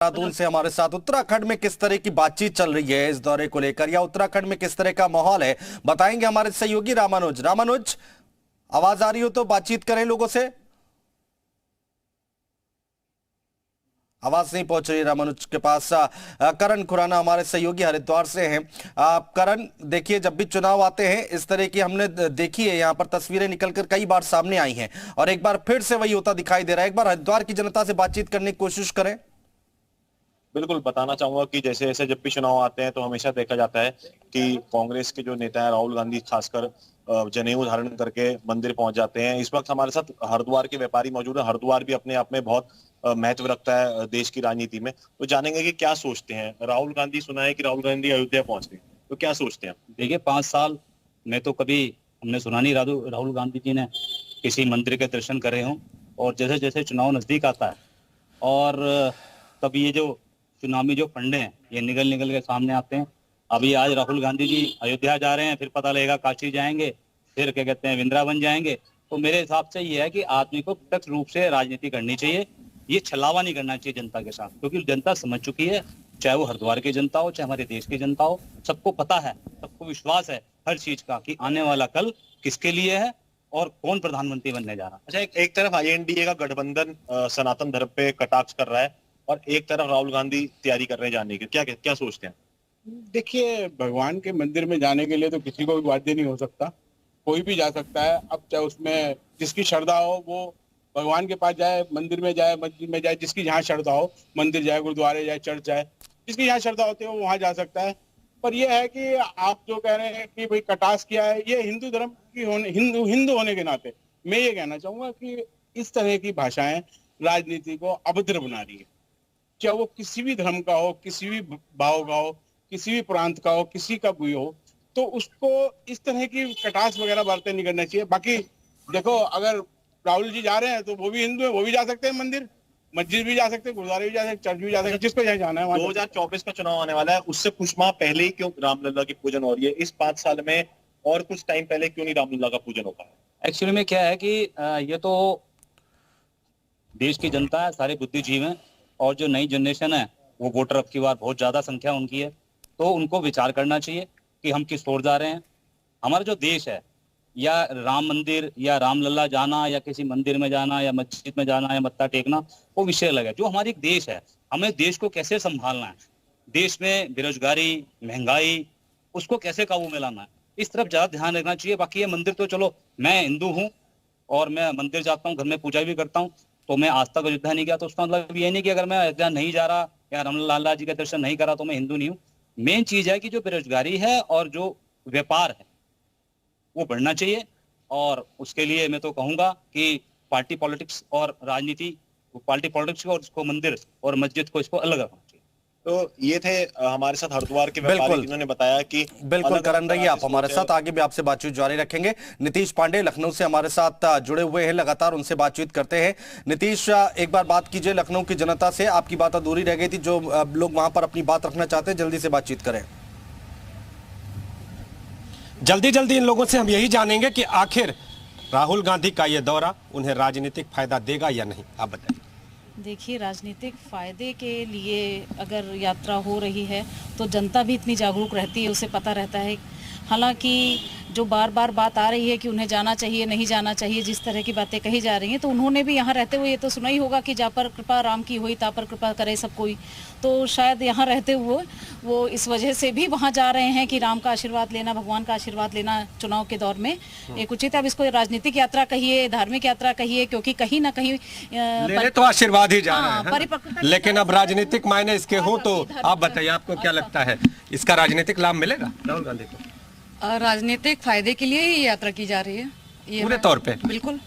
देहरादून से हमारे साथ उत्तराखंड में किस तरह की बातचीत चल रही है इस दौरे को लेकर, या उत्तराखंड में किस तरह का माहौल है, बताएंगे हमारे सहयोगी रामानुज। रामानुज, आवाज आ रही हो तो बातचीत करें लोगों से। आवाज नहीं पहुंच रही रामानुज के पास। करण खुराना हमारे सहयोगी हरिद्वार से हैं। करण, देखिए, जब भी चुनाव आते हैं इस तरह की हमने देखी है, यहाँ पर तस्वीरें निकलकर कई बार सामने आई हैं और एक बार फिर से वही होता दिखाई दे रहा है। एक बार हरिद्वार की जनता से बातचीत करने की कोशिश करें। बिल्कुल बताना चाहूंगा कि जैसे जैसे जब भी चुनाव आते हैं तो हमेशा देखा जाता है कि कांग्रेस के जो नेता है राहुल गांधी खासकर जनेऊ धारण करके मंदिर पहुंच जाते हैं। इस वक्त हमारे साथ हरिद्वार के व्यापारी मौजूद है। हरिद्वार भी अपने आप में बहुत महत्व रखता है देश की राजनीति में। तो जानेंगे कि क्या सोचते हैं राहुल गांधी। सुना है कि राहुल गांधी अयोध्या पहुंचते हैं, तो क्या सोचते हैं? देखिए, 5 साल में तो कभी हमने सुना नहीं राहुल गांधी जी ने किसी मंदिर के दर्शन करे हों। और जैसे जैसे चुनाव नजदीक आता है और तब ये जो चुनावी जो फंडे हैं ये निकल के सामने आते हैं। अभी आज राहुल गांधी जी अयोध्या जा रहे हैं, फिर पता लगेगा काशी जाएंगे, फिर क्या कहते हैं वृंदावन जाएंगे। तो मेरे हिसाब से ये है कि आदमी को प्रत्यक्ष रूप से राजनीति करनी चाहिए। ये छलावा नहीं करना चाहिए जनता के साथ, क्योंकि जनता समझ चुकी है, चाहे वो हरिद्वार की जनता हो, चाहे हमारे देश की जनता हो। सबको पता है, सबको विश्वास है हर चीज का कि आने वाला कल किसके लिए है और कौन प्रधानमंत्री बनने जा रहा है। अच्छा, एक तरफ INDA का गठबंधन सनातन धर्म पे कटाक्ष कर रहा है और एक तरफ राहुल गांधी तैयारी कर रहे हैं जाने की, क्या क्या सोचते हैं? देखिए, भगवान के मंदिर में जाने के लिए तो किसी को भी बाध्य नहीं हो सकता, कोई भी जा सकता है। अब चाहे उसमें जिसकी श्रद्धा हो वो भगवान के पास जाए, मंदिर में जाए, मस्जिद में जाए, जिसकी जहाँ श्रद्धा हो, मंदिर जाए, गुरुद्वारे जाए, चर्च जाए, जिसकी जहाँ श्रद्धा होती है वो वहाँ जा सकता है। पर यह है कि आप जो कह रहे हैं कि भाई कटाक्ष किया है, ये हिंदू धर्म की हिंदू होने के नाते मैं ये कहना चाहूंगा कि इस तरह की भाषाएं राजनीति को अभद्र बना रही है। चाहे वो किसी भी धर्म का हो, किसी भी भाव का हो, किसी भी प्रांत का हो, किसी का भी हो, तो उसको इस तरह की कटाक्ष वगैरह बातें नहीं करना चाहिए। बाकी देखो, अगर राहुल जी जा रहे हैं तो वो भी हिंदू है, वो भी जा सकते हैं मंदिर, मस्जिद भी जा सकते हैं, गुरुद्वारे भी जा सकते हैं, चर्च भी जा सकते हैं, जिसको जहाँ जाना है। 2024 का चुनाव आने वाला है, उससे कुछ माह पहले ही क्यों रामलला की पूजन हो रही है? इस 5 साल में और कुछ टाइम पहले क्यों नहीं रामलला का पूजन हो पाया? एक्चुअली में क्या है कि ये तो देश की जनता है, सारे बुद्धिजीवी हैं, और जो नई जनरेशन है वो वोटर अब की बार बहुत ज्यादा संख्या उनकी है। तो उनको विचार करना चाहिए कि हम किस ओर जा रहे हैं। हमारा जो देश है, या राम मंदिर या रामलला जाना या किसी मंदिर में जाना या मस्जिद में जाना या मत्था टेकना, वो विषय अलग है। जो हमारी देश है, हमें देश को कैसे संभालना है, देश में बेरोजगारी, महंगाई, उसको कैसे काबू में लाना है, इस तरफ ज्यादा ध्यान रखना चाहिए। बाकी ये मंदिर तो चलो, मैं हिंदू हूँ और मैं मंदिर जाता हूँ, घर में पूजा भी करता हूँ, तो मैं आज तक अयोध्या नहीं गया, तो उसका मतलब ये नहीं कि अगर मैं अयोध्या नहीं जा रहा या रामलला जी का दर्शन नहीं करा तो मैं हिंदू नहीं हूँ। मेन चीज है कि जो बेरोजगारी है और जो व्यापार है वो बढ़ना चाहिए। और उसके लिए मैं तो कहूंगा कि पार्टी पॉलिटिक्स और राजनीति, पार्टी पॉलिटिक्स को और उसको मंदिर और मस्जिद को इसको अलग रखना चाहिए। तो ये थे हमारे साथ हरिद्वार के व्यापारी जिन्होंने बताया कि बिल्कुल करण, रहिए आप हमारे साथ, आगे भी आपसे बातचीत जारी रखेंगे। नीतीश पांडे लखनऊ से हमारे साथ जुड़े हुए हैं, लगातार उनसे बातचीत करते हैं। नीतीश, एक बार बात कीजिए लखनऊ की जनता से, आपकी बात अधूरी रह गई थी, जो लोग वहां पर अपनी बात रखना चाहते हैं जल्दी से बातचीत करें। जल्दी इन लोगों से हम यही जानेंगे कि आखिर राहुल गांधी का यह दौरा उन्हें राजनीतिक फायदा देगा या नहीं, आप बताइए। देखिए, राजनीतिक फायदे के लिए अगर यात्रा हो रही है तो जनता भी इतनी जागरूक रहती है, उसे पता रहता है। हालांकि जो बार बार बात आ रही है कि उन्हें जाना चाहिए, नहीं जाना चाहिए, जिस तरह की बातें कही जा रही हैं, तो उन्होंने भी यहाँ रहते हुए ये तो सुना ही होगा कि जा पर कृपा राम की हुई ता पर कृपा करे सब कोई। तो शायद यहाँ रहते हुए वो इस वजह से भी वहाँ जा रहे हैं कि राम का आशीर्वाद लेना, भगवान का आशीर्वाद लेना चुनाव के दौर में एक उचित है। अब इसको राजनीतिक यात्रा कहिए, धार्मिक यात्रा कहिए, क्योंकि कहीं ना कहीं तो आशीर्वाद ही जा रहे हैं, लेकिन अब राजनीतिक मायने इसके हों तो आप बताइए, आपको क्या लगता है इसका राजनीतिक लाभ मिलेगा राहुल गांधी को? राजनीतिक फायदे के लिए ही यात्रा की जा रही है ये पूरे तौर पे? बिल्कुल।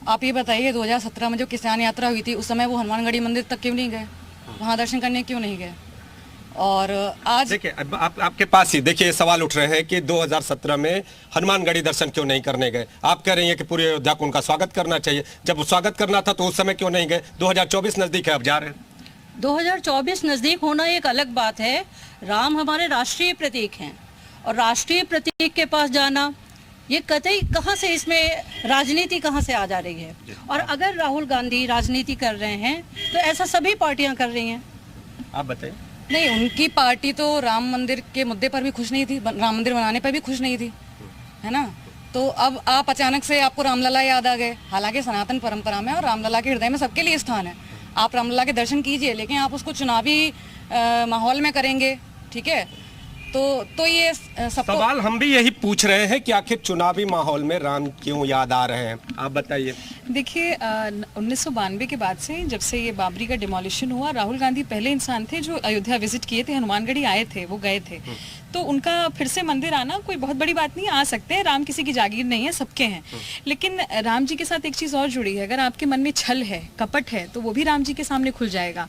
आप ये बताइए, 2017 में जो किसान यात्रा हुई थी उस समय वो हनुमानगढ़ी मंदिर तक क्यों नहीं गए, वहाँ दर्शन करने क्यों नहीं गए? और आज देखिए, आपके पास ही देखिए सवाल उठ रहे हैं कि 2017 में हनुमानगढ़ी दर्शन क्यों नहीं करने गए। आप कह रही हैं कि पूरी अयोध्या को उनका स्वागत करना चाहिए। जब स्वागत करना था तो उस समय क्यों नहीं गए? 2024 नजदीक है, अब जा रहे हैं। 2024 नजदीक होना एक अलग बात है। राम हमारे राष्ट्रीय प्रतीक हैं और राष्ट्रीय प्रतीक के पास जाना, ये कतई कहाँ से इसमें राजनीति कहाँ से आ जा रही है? और अगर राहुल गांधी राजनीति कर रहे हैं तो ऐसा सभी पार्टियां कर रही हैं। आप बताइए। नहीं, उनकी पार्टी तो राम मंदिर के मुद्दे पर भी खुश नहीं थी, राम मंदिर बनाने पर भी खुश नहीं थी, है ना। तो अब आप अचानक से आपको रामलला याद आ गए। हालांकि सनातन परंपरा में और रामलला के हृदय में सबके लिए स्थान है। आप रामलला के दर्शन कीजिए, लेकिन आप उसको चुनावी माहौल में करेंगे, ठीक है। तो ये सबको सवाल हम भी यही पूछ रहे हैं कि आखिर चुनावी माहौल में राम क्यों याद आ रहे हैं, आप बताइए। देखिए 1992 के बाद से, जब से ये बाबरी का डिमोलिशन हुआ, राहुल गांधी पहले इंसान थे जो अयोध्या विजिट किए थे, हनुमानगढ़ी आए थे, वो गए थे। तो उनका फिर से मंदिर आना कोई बहुत बड़ी बात नहीं, आ सकते हैं। राम किसी की जागीर नहीं है, सबके हैं। लेकिन राम जी के साथ एक चीज़ और जुड़ी है, अगर आपके मन में छल है, कपट है, तो वो भी राम जी के सामने खुल जाएगा।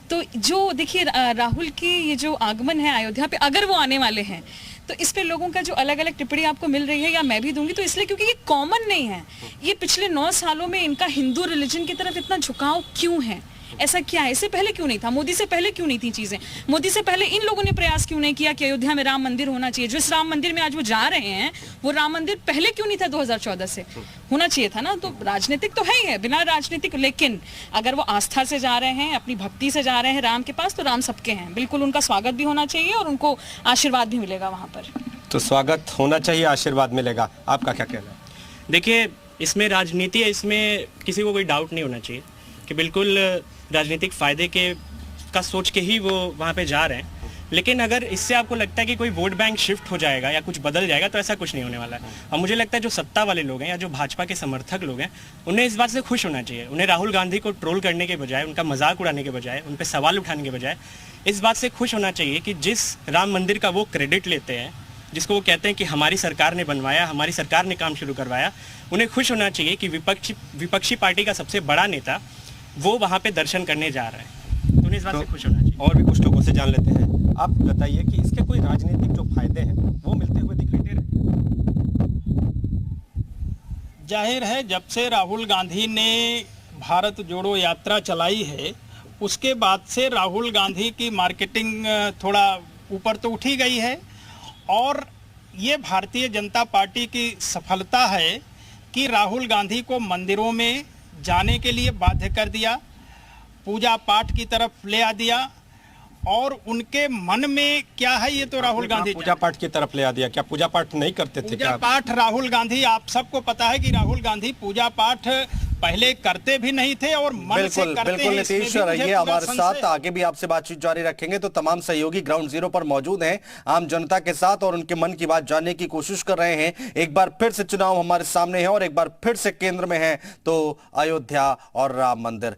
तो जो देखिए राहुल की ये जो आगमन है अयोध्या पे, अगर वो आने वाले हैं, तो इस पे लोगों का जो अलग अलग टिप्पणी आपको मिल रही है या मैं भी दूंगी, तो इसलिए क्योंकि ये कॉमन नहीं है। ये पिछले 9 सालों में इनका हिंदू रिलीजन की तरफ इतना झुकाव क्यों है, ऐसा क्या है? इससे पहले क्यों नहीं था? मोदी से पहले क्यों नहीं थी चीजें? मोदी से पहले इन लोगों ने प्रयास क्यों नहीं किया कि अयोध्या में राम मंदिर होना चाहिए? जो इस राम मंदिर में आज वो जा रहे हैं, वो राम मंदिर पहले क्यों नहीं था? 2014 से होना चाहिए था ना। तो राजनीतिक तो है ही है, बिना राजनीतिक, लेकिन अगर वो आस्था से जा रहे हैं, अपनी भक्ति से जा रहे हैं राम के पास, तो राम सबके हैं, बिल्कुल उनका स्वागत भी होना चाहिए और उनको आशीर्वाद भी मिलेगा वहां पर। तो स्वागत होना चाहिए, आशीर्वाद मिलेगा, आपका क्या कहना है? देखिए, इसमें राजनीति है, इसमें किसी को कोई डाउट नहीं होना चाहिए कि बिल्कुल राजनीतिक फ़ायदे के का सोच के ही वो वहाँ पे जा रहे हैं। लेकिन अगर इससे आपको लगता है कि कोई वोट बैंक शिफ्ट हो जाएगा या कुछ बदल जाएगा, तो ऐसा कुछ नहीं होने वाला है। और मुझे लगता है जो सत्ता वाले लोग हैं या जो भाजपा के समर्थक लोग हैं, उन्हें इस बात से खुश होना चाहिए। उन्हें राहुल गांधी को ट्रोल करने के बजाय, उनका मजाक उड़ाने के बजाय, उन पर सवाल उठाने के बजाय इस बात से खुश होना चाहिए कि जिस राम मंदिर का वो क्रेडिट लेते हैं, जिसको वो कहते हैं कि हमारी सरकार ने बनवाया, हमारी सरकार ने काम शुरू करवाया, उन्हें खुश होना चाहिए कि विपक्षी पार्टी का सबसे बड़ा नेता वो वहाँ पे दर्शन करने जा रहा है। तो उन्हें इस बात से खुश होना चाहिए। और भी कुछ लोगों से जान लेते हैं। आप बताइए कि इसके कोई राजनीतिक जो फायदे हैं वो मिलते हुए दिखाई दे रहे हैं? जाहिर है, जब से राहुल गांधी ने भारत जोड़ो यात्रा चलाई है, उसके बाद से राहुल गांधी की मार्केटिंग थोड़ा ऊपर तो उठी गई है। और ये भारतीय जनता पार्टी की सफलता है कि राहुल गांधी को मंदिरों में जाने के लिए बाध्य कर दिया, पूजा पाठ की तरफ ले आ दिया। और उनके मन में क्या है, ये तो राहुल गांधी पूजा पाठ की तरफ ले आ दिया। क्या पूजा पाठ नहीं करते थे? पूजा पाठ राहुल गांधी, आप सबको पता है कि राहुल गांधी पूजा पाठ पहले करते भी नहीं थे और मन से करते हैं। बिल्कुल नीतीश रहिए हमारे साथ, आगे भी आपसे बातचीत जारी रखेंगे। तो तमाम सहयोगी ग्राउंड जीरो पर मौजूद हैं, आम जनता के साथ, और उनके मन की बात जानने की कोशिश कर रहे हैं। एक बार फिर से चुनाव हमारे सामने है और एक बार फिर से केंद्र में है तो अयोध्या और राम मंदिर।